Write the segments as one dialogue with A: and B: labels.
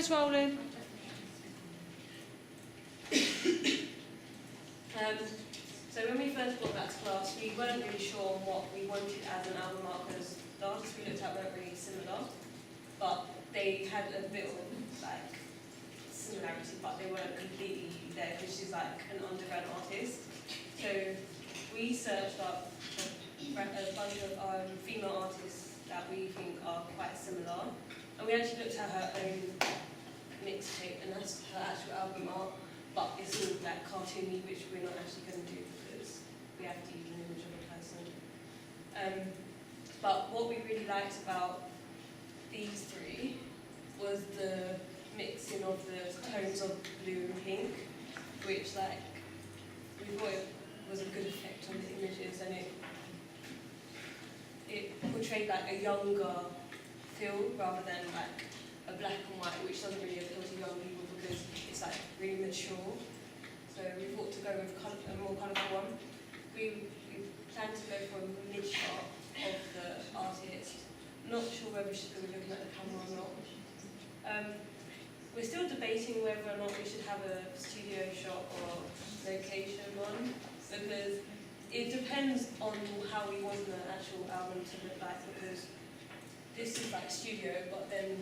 A: Cameras rolling.
B: So when we first brought that to class, we weren't really sure on what we wanted as an album art because the artists we looked at weren't really similar, but they had a bit of like similarity, but they weren't completely there because she's like an undergrad artist. So we searched up a bunch of female artists that we think are quite similar, and we actually looked at her own mixtape, and that's her actual album art, but it's all like cartoony, which we're not actually going to do because we have to use an image of a person. But what we really liked about these three was the mixing of the tones of blue and pink, which like we thought it was a good effect on the images, and it portrayed like a younger feel rather than like a black and white, which doesn't really appeal to young people because it's like really mature. So we thought to go with a more colourful one. We planned to go for a mid shot of the artist. Not sure whether she's going to be looking at the camera or not. We're still debating whether or not we should have a studio shot or location one, because it depends on how we want the actual album to look like, because this is like studio, but then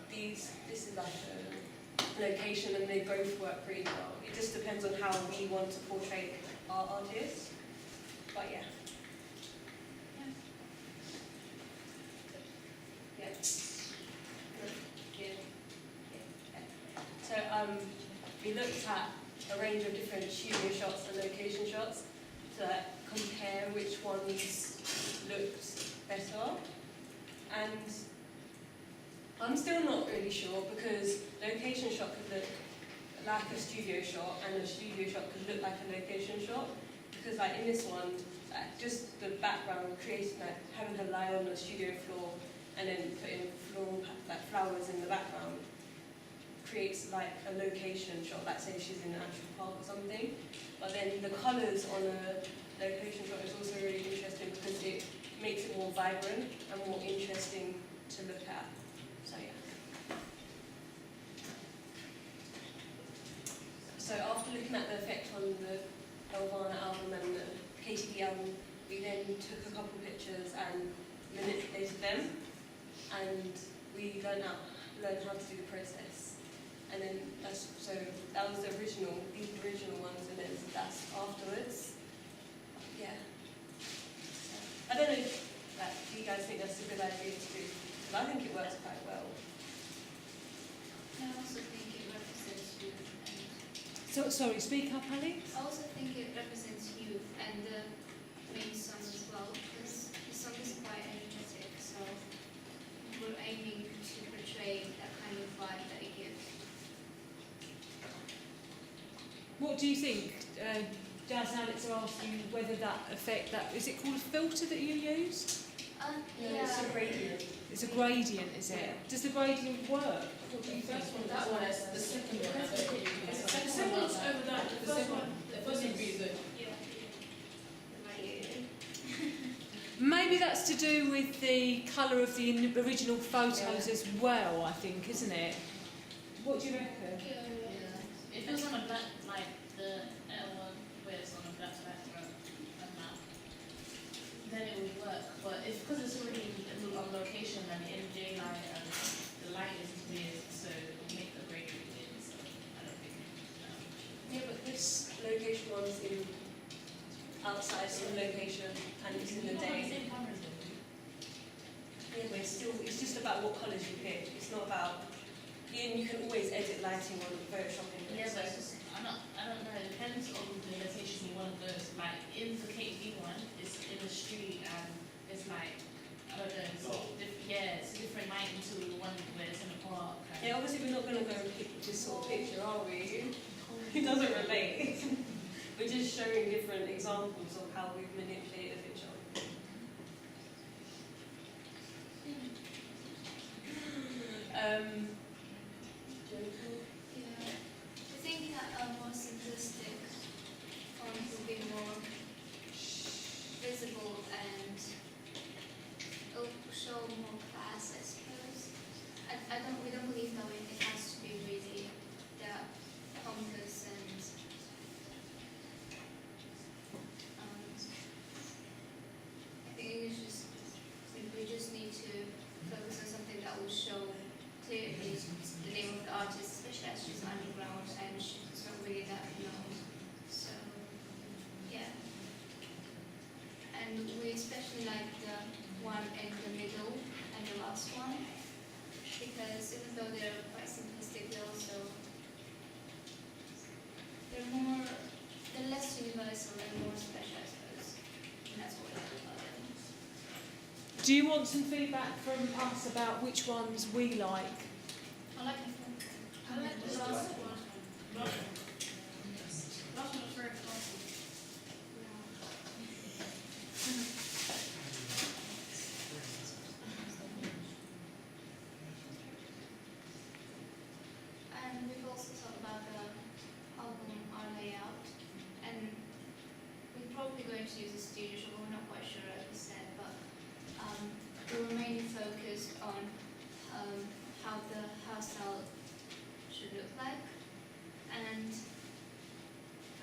B: this is like a location, and they both work pretty well. It just depends on how we want to portray our artists. But yeah. So we looked at a range of different studio shots and location shots to compare which ones looked better. And I'm still not really sure, because location shot could look like a studio shot and a studio shot could look like a location shot. Because like in this one, just the background creating like having her lie on the studio floor and then putting floral like flowers in the background creates like a location shot, like say she's in an actual park or something. But then the colours on a location shot is also really interesting because it makes it more vibrant and more interesting to look at. So yeah. So after looking at the effect on the Elvana album and the KTB album, we then took a couple pictures and manipulated them, and we learned how to do the process. And then that was the original, these original ones, and then that's afterwards. Yeah. I don't know if do you guys think that's a good idea to do, but I think it works quite well.
C: I also think it represents youth.
A: Sorry, speak up, Ali.
C: I also think it represents youth and the main song as well, because the song is quite energetic, so we're aiming to portray that kind of vibe that it gives.
A: What do you think? Jazz and Alex are asking whether that effect, is it called a filter that you used?
C: Yeah.
B: It's a gradient.
A: It's a gradient, is it?
B: Yeah.
A: Does the gradient work? What do you think?
D: That one is the second one. The second one's over that. The first one is really good.
A: Maybe that's to do with the colour of the original photos as well, I think, isn't it? What do you reckon?
D: If it was on a black, like the L1 where it's on a black background and that, then it would work. But it's because it's already on location and in daylight and the light is weird, so it will make the gradient weird. So I don't think.
B: Yeah, but this location one's in outside some location and it's in the day. Yeah, but it's just about what colours you pick. It's not about. You can always edit lighting on Photoshop.
D: Yeah, but I don't know. It depends on the location you want to go. Like in the KTV one, it's in the street and it's like I don't know. It's a different lighting to the one where it's in the park.
B: Yeah, obviously we're not going to go and pick this sort of picture, are we? It doesn't relate. We're just showing different examples of how we've manipulated a picture.
C: I think that a more simplistic font will be more visible and it'll show more class, I suppose. We don't believe that it has to be
A: Do you want some feedback from us about which ones we like?
C: I like the first one. I like the last one.
D: Last one was very classy.
C: And we've also talked about the album art layout, and we're probably going to use a studio shop, but we're not quite sure, as we said, but we were mainly focused on how the hairstyle should look like, and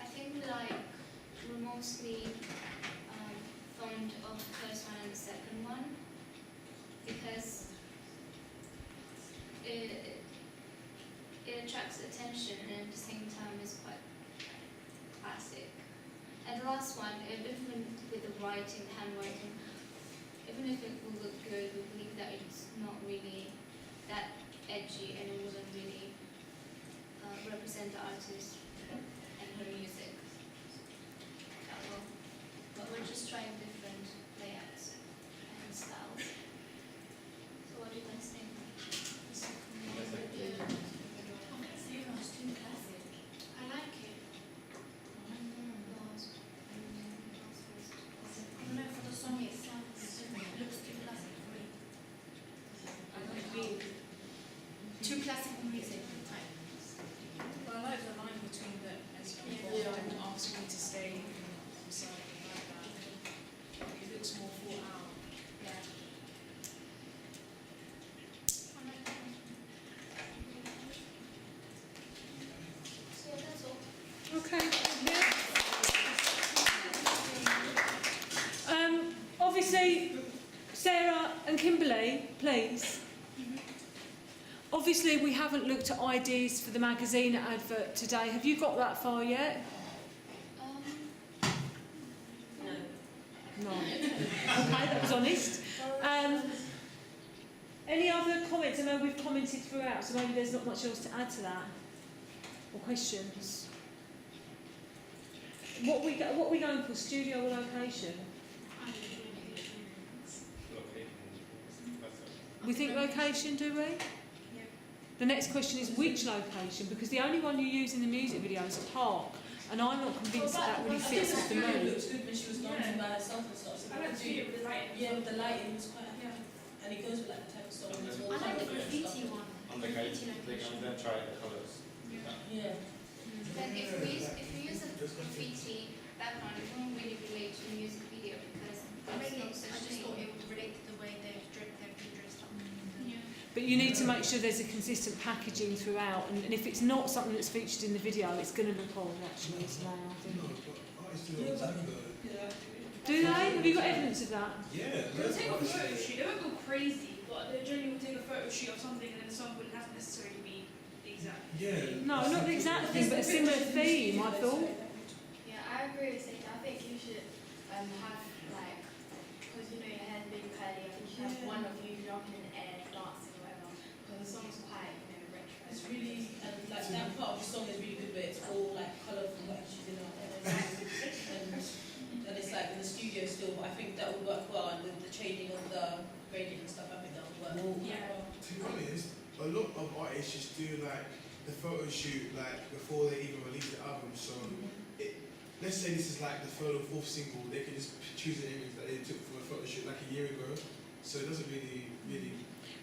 C: I think we're mostly fond of the first one and the second one, because it attracts attention and at the same time is quite classic. And the last one, even with the writing, handwriting, even if it will look good, we believe that it's not really that edgy and it wouldn't really represent the artist and her music that well. But we're just trying different layouts and styles. So what do you guys think?
E: I like it. I don't know, for the song itself, it looks too classic for me. Too classical music.
F: Well, I like the line between the don't ask me to stay beside me like that. It looks more thought out.
E: Yeah.
C: So yeah, that's all.
A: Okay. Yeah. Obviously, Sarah and Kimberly, please. Obviously, we haven't looked at ideas for the magazine advert today. Have you got that far yet?
B: No.
A: No. Okay, that was honest. Any other comments? I know we've commented throughout, so maybe there's not much else to add to that. Or questions? What are we going for? Studio or location? We think location, do we? The next question is which location, because the only one you use in the music video is a park, and I'm not convinced that really fits with the
F: It
A: mood.
F: looks good when she was dancing by herself and stuff. So
E: I like to see it with the light.
F: Yeah, with the lighting, it's quite happy. And it goes with like the type of song. It's all
E: I like the
F: colourful and
E: graffiti
F: stuff.
E: one.
G: On the guide, I'm gonna try the colours.
F: Yeah.
C: Then if we use a graffiti background, it won't really relate to the music video because there's no such
E: I just
C: thing.
E: thought it would relate to the way they've been dressed up.
C: Yeah.
A: But you need to make sure there's a consistent packaging throughout, and if it's not something that's featured in the video, it's going to look odd actually. It's now, I think. Do they? Have you got evidence of that?
H: Yeah.
E: They'll take a photo shoot. They won't go crazy, but they generally will take a photo shoot of something and then the song wouldn't have to necessarily be the exact.
H: Yeah.
A: No, not the exact thing, but a similar theme, I thought.
I: Yeah, I agree with Sage. I think you should have like, because you know your hair's being curly, I think you should have one of you jumping in the air, dancing or whatever, because the song's quite, retro.
F: It's really, and like that part of the song is really good where it's all like colourful, like she's in her hair. And it's like in the studio still, but I think that would work well, and with the changing of the gradient and stuff, I think that would work.
E: Yeah.
H: To be honest, a lot of artists just do like the photo shoot like before they even release the album. So let's say this is like the third or fourth single, they can just choose an image that they took from a photo shoot like a year ago. So it doesn't really.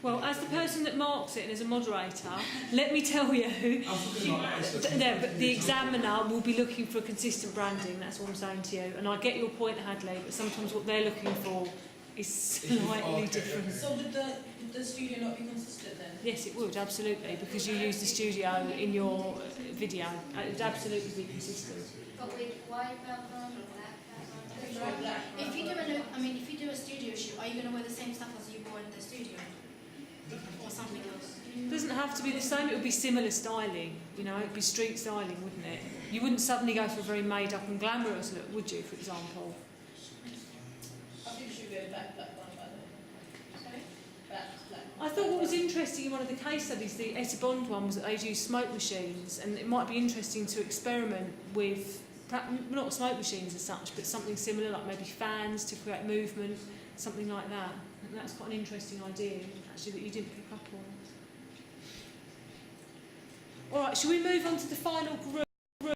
A: Well, as the person that marks it and as a moderator, let me tell you,
H: I'm talking about artists.
A: no, but the examiner will be looking for consistent branding, that's what I'm saying to you. And I get your point, Hadley, but sometimes what they're looking for is slightly different.
F: So would the studio not be consistent then?
A: Yes, it would, absolutely, because you use the studio in your video. It would absolutely be consistent.
C: But with white background or black background?
E: If you do a studio shoot, are you going to wear the same stuff as you wore in the studio? Or something else?
A: It doesn't have to be the same, it would be similar styling, it would be street styling, wouldn't it? You wouldn't suddenly go for a very made up and glamorous look, would you, for example?
F: I think it should be a black one, by the way.
C: Sorry?
F: Black.
A: I thought what was interesting in one of the case studies, the Etta Bond one, was that they'd use smoke machines, and it might be interesting to experiment with, not smoke machines as such, but something similar, like maybe fans to create movement, something like that. And that's quite an interesting idea, actually, that you didn't pick up on. All right, shall we move on to the final group?